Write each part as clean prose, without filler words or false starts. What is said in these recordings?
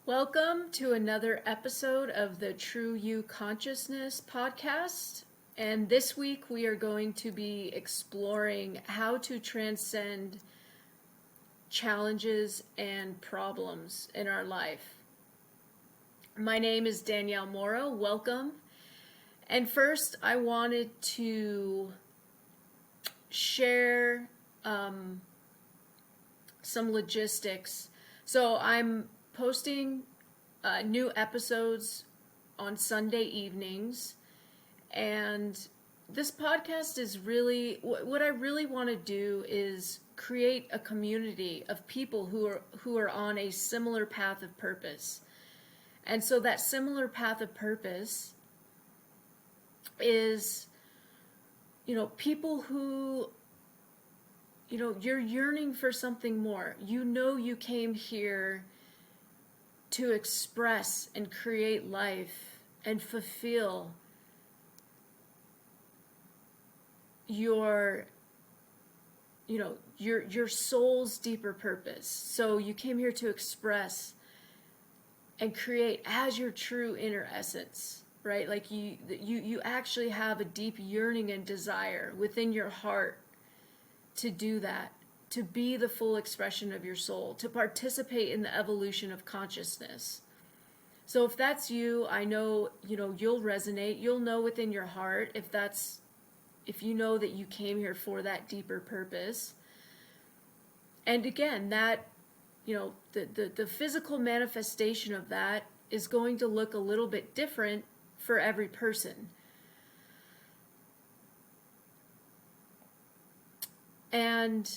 Welcome to another episode of the True You Consciousness podcast. And this week we are going to be exploring how to transcend challenges and problems in our life. My name is Danielle Morrow. Welcome. And first, I wanted to share some logistics. So I'm posting new episodes on Sunday evenings, and this podcast is really what I really want to do is create a community of people who are on a similar path of purpose. And so that similar path of purpose is, people who, you're yearning for something more. You came here to express and create life and fulfill your soul's deeper purpose. So you came here to express and create as your true inner essence, right? Like you actually have a deep yearning and desire within your heart to do that, to be the full expression of your soul, to participate in the evolution of consciousness. So if that's you, I know, you'll resonate. You'll know within your heart if you know that you came here for that deeper purpose. And again, that, the physical manifestation of that is going to look a little bit different for every person. And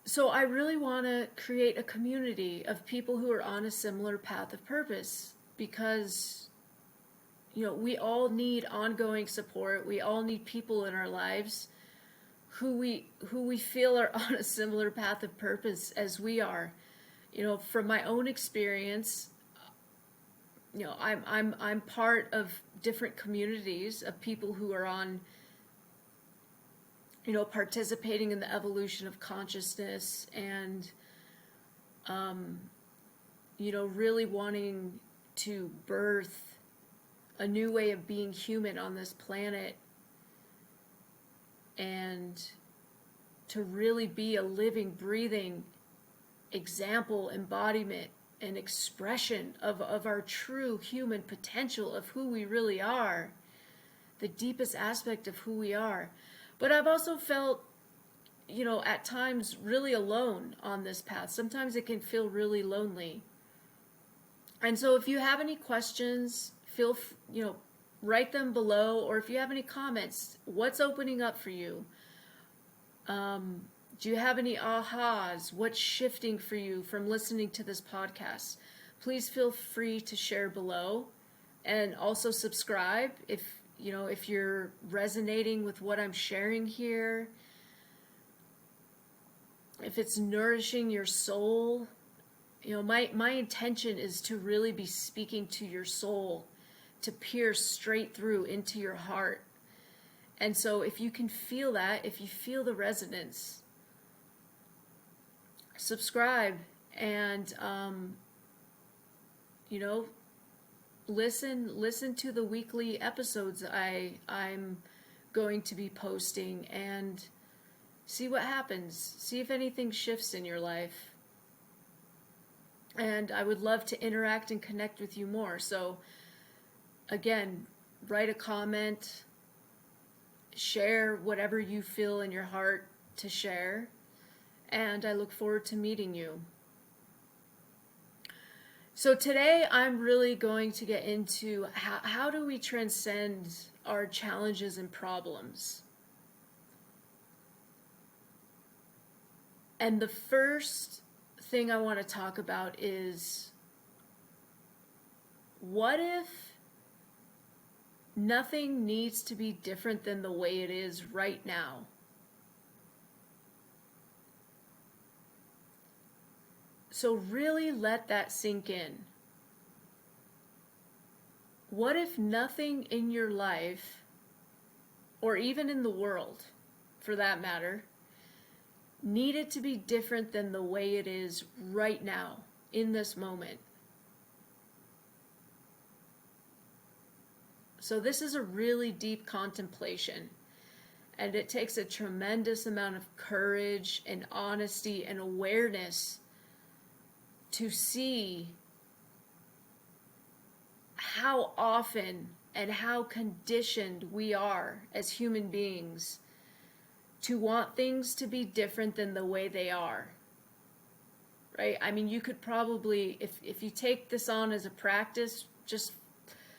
so I really want to create a community of people who are on a similar path of purpose because, we all need ongoing support. We all need people in our lives who we feel are on a similar path of purpose as we are. From my own experience, I'm part of different communities of people who are on, participating in the evolution of consciousness and, really wanting to birth a new way of being human on this planet and to really be a living, breathing example, embodiment, and expression of our true human potential of who we really are, the deepest aspect of who we are. But I've also felt, at times really alone on this path. Sometimes it can feel really lonely. And so if you have any questions, write them below, or if you have any comments, what's opening up for you? Do you have any ahas? What's shifting for you from listening to this podcast? Please feel free to share below, and also subscribe if you're resonating with what I'm sharing here, if it's nourishing your soul. My intention is to really be speaking to your soul, to pierce straight through into your heart. And so if you can feel that, if you feel the resonance, subscribe and, listen to the weekly episodes I'm going to be posting and see what happens. See if anything shifts in your life. And I would love to interact and connect with you more. So again, write a comment, share whatever you feel in your heart to share, and I look forward to meeting you. So today I'm really going to get into how do we transcend our challenges and problems. And the first thing I want to talk about is, what if nothing needs to be different than the way it is right now? So really let that sink in. What if nothing in your life, or even in the world for that matter, needed to be different than the way it is right now, in this moment? So this is a really deep contemplation. And it takes a tremendous amount of courage and honesty and awareness to see how often and how conditioned we are as human beings to want things to be different than the way they are. Right? I mean, you could probably, if you take this on as a practice, just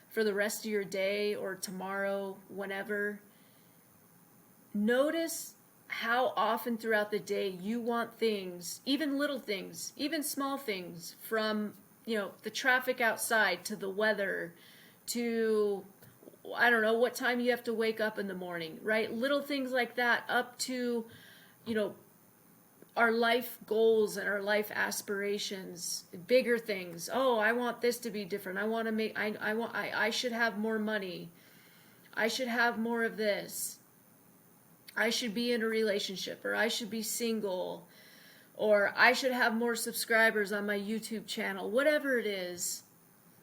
for the rest of your day or tomorrow, whenever, notice how often throughout the day you want things, even little things, even small things, from, the traffic outside to the weather to, I don't know, what time you have to wake up in the morning, right? Little things like that, up to, our life goals and our life aspirations, bigger things. Oh, I want this to be different. I should have more money. I should have more of this. I should be in a relationship, or I should be single, or I should have more subscribers on my YouTube channel, whatever it is.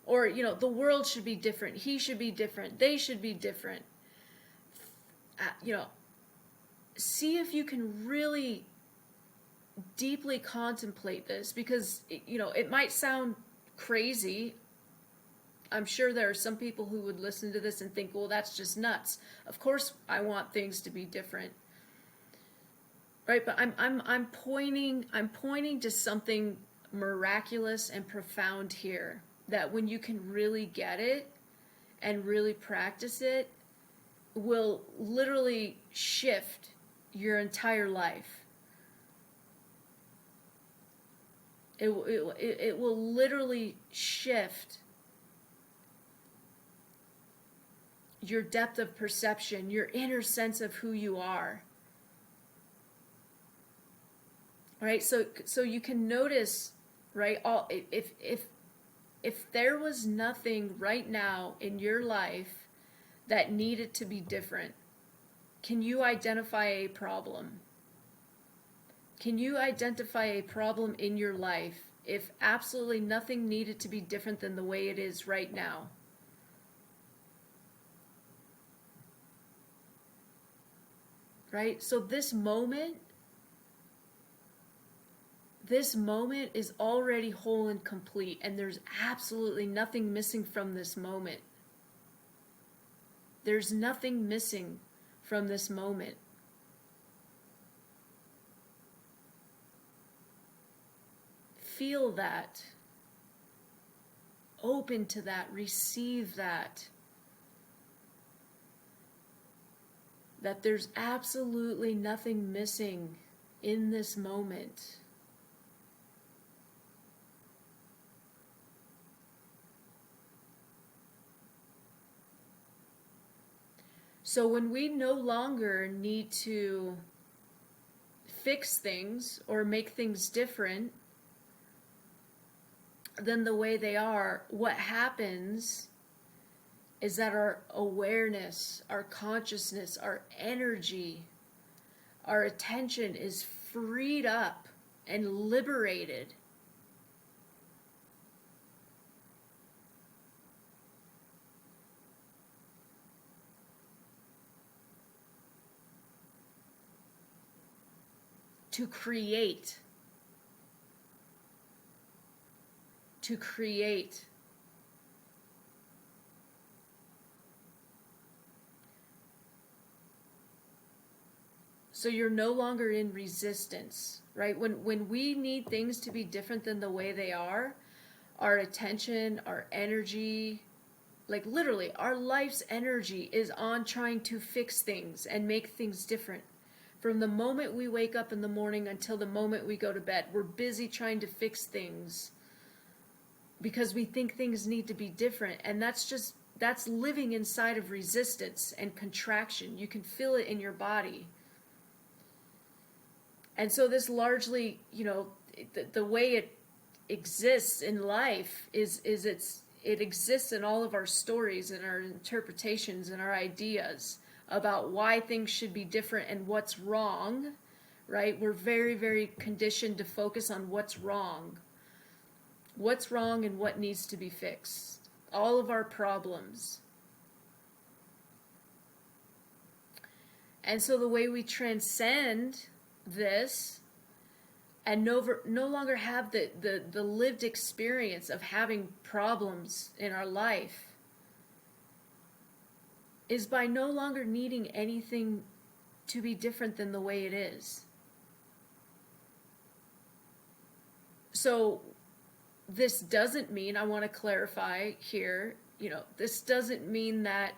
Or, the world should be different. He should be different. They should be different. See if you can really deeply contemplate this, because it might sound crazy. I'm sure there are some people who would listen to this and think, well, that's just nuts. Of course I want things to be different, right? But I'm pointing to something miraculous and profound here, that when you can really get it and really practice it, will literally shift your entire life. It will literally shift your depth of perception, your inner sense of who you are. Right? So you can notice, right? If there was nothing right now in your life that needed to be different, can you identify a problem? Can you identify a problem in your life if absolutely nothing needed to be different than the way it is right now? Right? So this moment is already whole and complete, and there's absolutely nothing missing from this moment. There's nothing missing from this moment. Feel that. Open to that. Receive that. That there's absolutely nothing missing in this moment. So when we no longer need to fix things or make things different than the way they are, what happens is that our awareness, our consciousness, our energy, our attention is freed up and liberated. To create. So you're no longer in resistance, right? When we need things to be different than the way they are, our attention, our energy, like literally our life's energy is on trying to fix things and make things different. From the moment we wake up in the morning until the moment we go to bed, we're busy trying to fix things because we think things need to be different. And that's living inside of resistance and contraction. You can feel it in your body. And so this largely, the way it exists in life is it exists in all of our stories and our interpretations and our ideas about why things should be different and what's wrong, right? We're very, very conditioned to focus on what's wrong and what needs to be fixed. All of our problems. And so the way we transcend this and no longer have the lived experience of having problems in our life is by no longer needing anything to be different than the way it is. So this doesn't mean, I want to clarify here, this doesn't mean that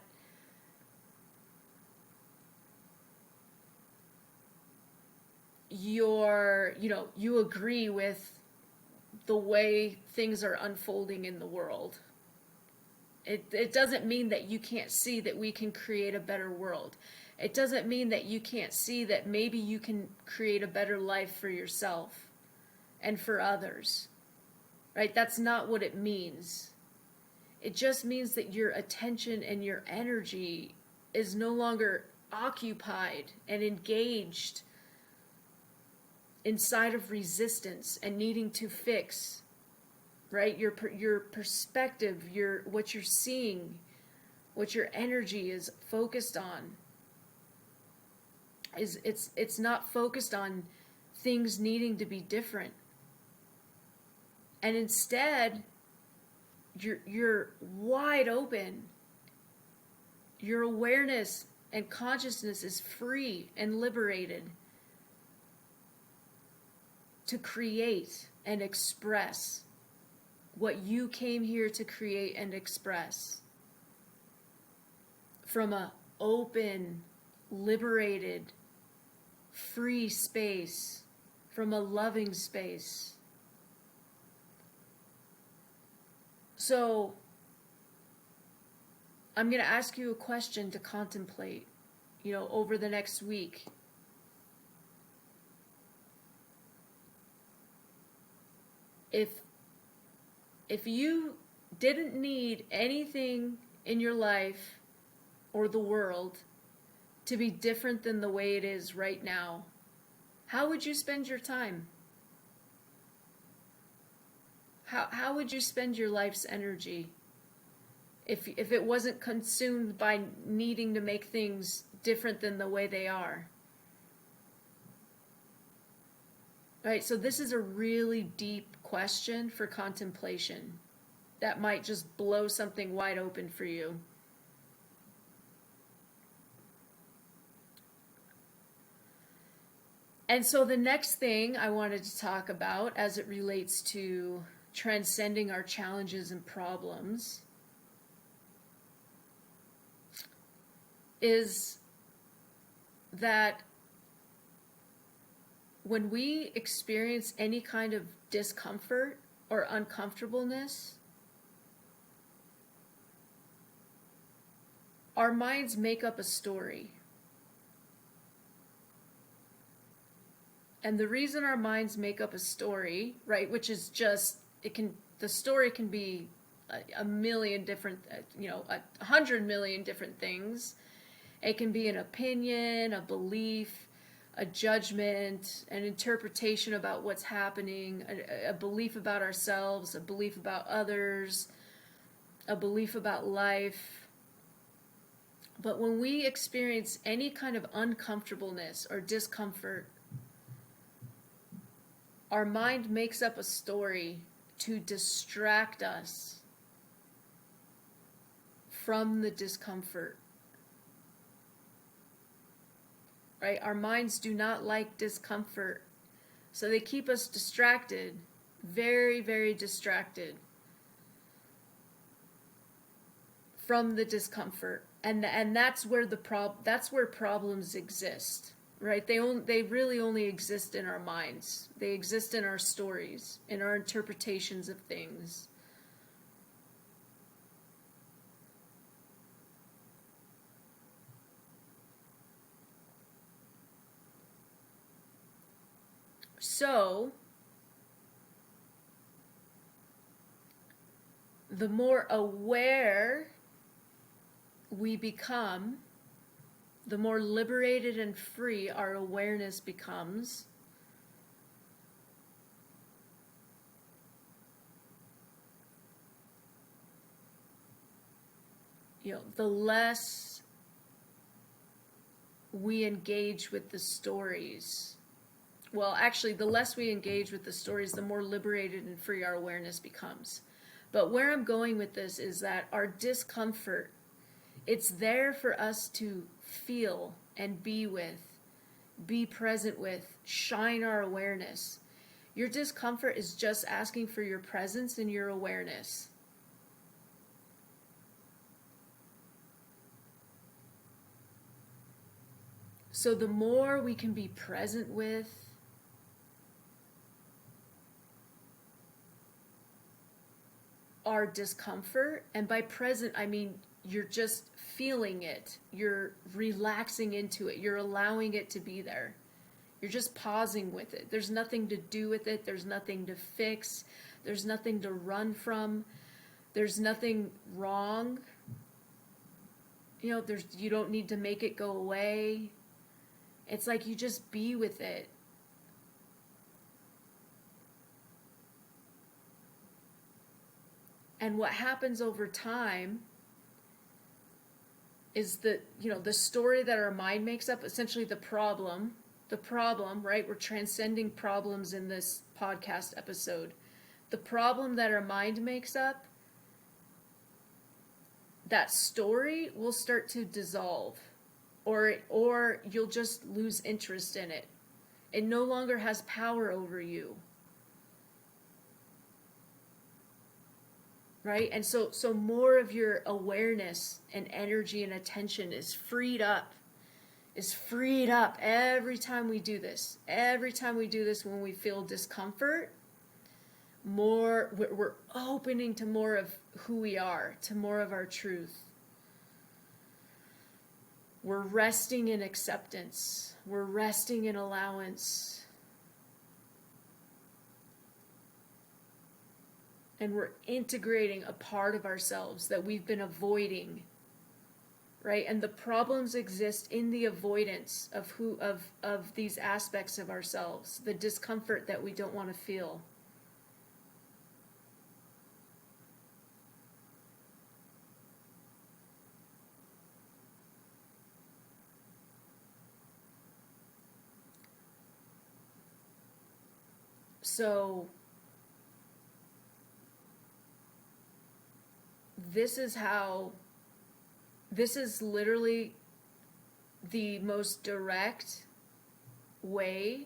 you agree with the way things are unfolding in the world. It doesn't mean that you can't see that we can create a better world. It doesn't mean that you can't see that maybe you can create a better life for yourself and for others. Right? That's not what it means. It just means that your attention and your energy is no longer occupied and engaged inside of resistance and needing to fix, right? Your perspective, what you're seeing, what your energy is focused on is it's not focused on things needing to be different. And instead, you're wide open. Your awareness and consciousness is free and liberated to create and express what you came here to create and express from a open, liberated, free space, from a loving space. So I'm going to ask you a question to contemplate, over the next week. If you didn't need anything in your life or the world to be different than the way it is right now, how would you spend your time? How would you spend your life's energy if it wasn't consumed by needing to make things different than the way they are? Right, so this is a really deep question for contemplation that might just blow something wide open for you. And so the next thing I wanted to talk about as it relates to transcending our challenges and problems is that when we experience any kind of discomfort or uncomfortableness, our minds make up a story. And the reason our minds make up a story, right, which is just, the story can be a million different, 100 million different things. It can be an opinion, a belief, a judgment, an interpretation about what's happening, a belief about ourselves, a belief about others, a belief about life. But when we experience any kind of uncomfortableness or discomfort, our mind makes up a story to distract us from the discomfort. Right? Our minds do not like discomfort. So they keep us distracted, very, very distracted from the discomfort. And that's where that's where problems exist. Right? They really only exist in our minds. They exist in our stories, in our interpretations of things. So, the more aware we become, the more liberated and free our awareness becomes. The less we engage with the stories, well, actually, the less we engage with the stories, the more liberated and free our awareness becomes. But where I'm going with this is that our discomfort, it's there for us to feel and be with, be present with, shine our awareness. Your discomfort is just asking for your presence and your awareness. So the more we can be present with our discomfort, and by present I mean you're just feeling it, you're relaxing into it, you're allowing it to be there, you're just pausing with it. There's nothing to do with it, there's nothing to fix, there's nothing to run from, there's nothing wrong, you don't need to make it go away. It's like you just be with it. And what happens over time is that, the story that our mind makes up, essentially the problem, right? We're transcending problems in this podcast episode. The problem that our mind makes up, that story will start to dissolve, or you'll just lose interest in it. It no longer has power over you. Right? And so more of your awareness and energy and attention is freed up every time we do this. Every time we do this, when we feel discomfort, we're opening to more of who we are, to more of our truth. We're resting in acceptance. We're resting in allowance. And we're integrating a part of ourselves that we've been avoiding, right? And the problems exist in the avoidance of these aspects of ourselves, the discomfort that we don't want to feel. So this is literally the most direct way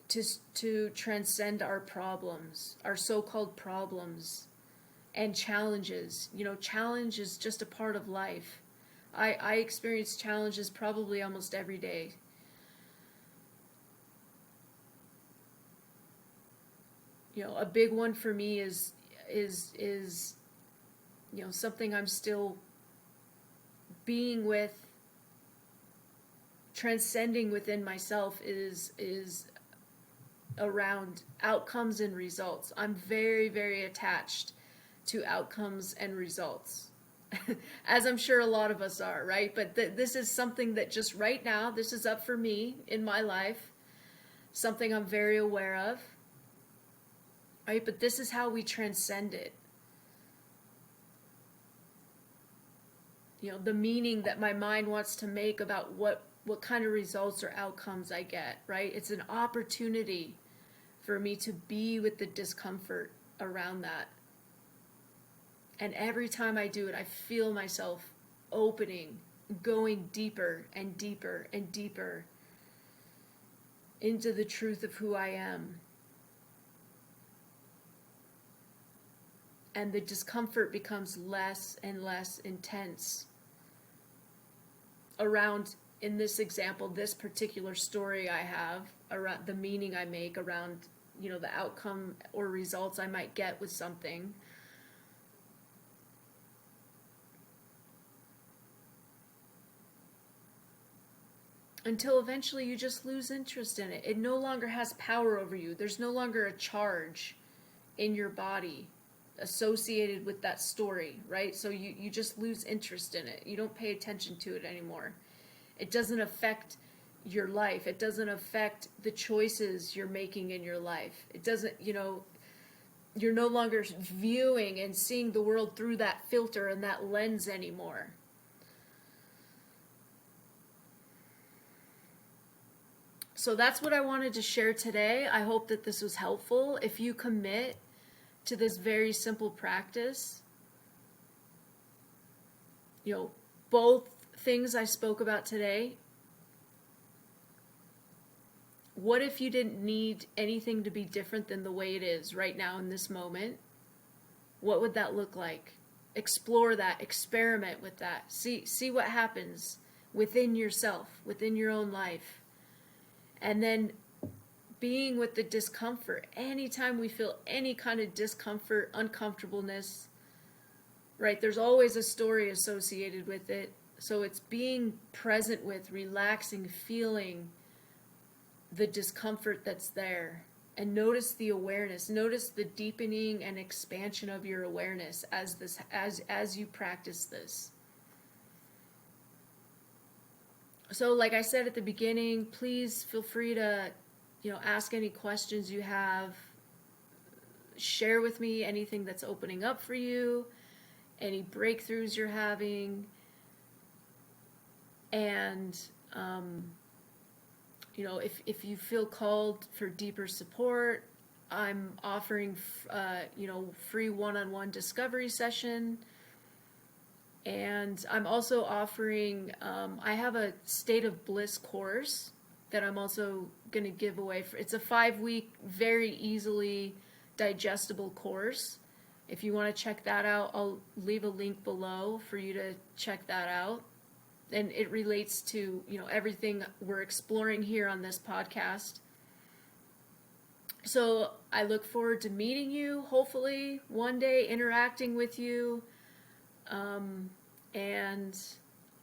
to transcend our problems, our so-called problems and challenges. Challenge is just a part of life. I experience challenges probably almost every day. A big one for me is something I'm still being with, transcending within myself, is around outcomes and results. I'm very, very attached to outcomes and results, as I'm sure a lot of us are, right? But this is something that just right now, this is up for me in my life, something I'm very aware of, right? But this is how we transcend it. The meaning that my mind wants to make about what kind of results or outcomes I get, right? It's an opportunity for me to be with the discomfort around that. And every time I do it, I feel myself opening, going deeper and deeper and deeper into the truth of who I am. And the discomfort becomes less and less intense around, in this example, this particular story I have, around the meaning I make around, the outcome or results I might get with something. Until eventually you just lose interest in it. It no longer has power over you. There's no longer a charge in your body associated with that story, right? So you just lose interest in it. You don't pay attention to it anymore. It doesn't affect your life. It doesn't affect the choices you're making in your life. It doesn't, you're no longer viewing and seeing the world through that filter and that lens anymore. So that's what I wanted to share today. I hope that this was helpful. If you commit to this very simple practice, both things I spoke about today, what if you didn't need anything to be different than the way it is right now in this moment? What would that look like? Explore that, experiment with that. See what happens within yourself, within your own life. And then being with the discomfort. Anytime we feel any kind of discomfort, uncomfortableness, right? There's always a story associated with it. So it's being present with, relaxing, feeling the discomfort that's there. And notice the awareness. Notice the deepening and expansion of your awareness as you practice this. So like I said at the beginning, please feel free to, ask any questions you have. Share with me anything that's opening up for you, any breakthroughs you're having. And, if you feel called for deeper support, I'm offering, free one-on-one discovery session. And I'm also offering, I have a State of Bliss course that I'm also going to give away. It's a 5-week, very easily digestible course. If you want to check that out, I'll leave a link below for you to check that out. And it relates to, everything we're exploring here on this podcast. So I look forward to meeting you, hopefully one day interacting with you. And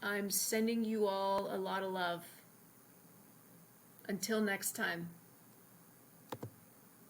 I'm sending you all a lot of love. Until next time.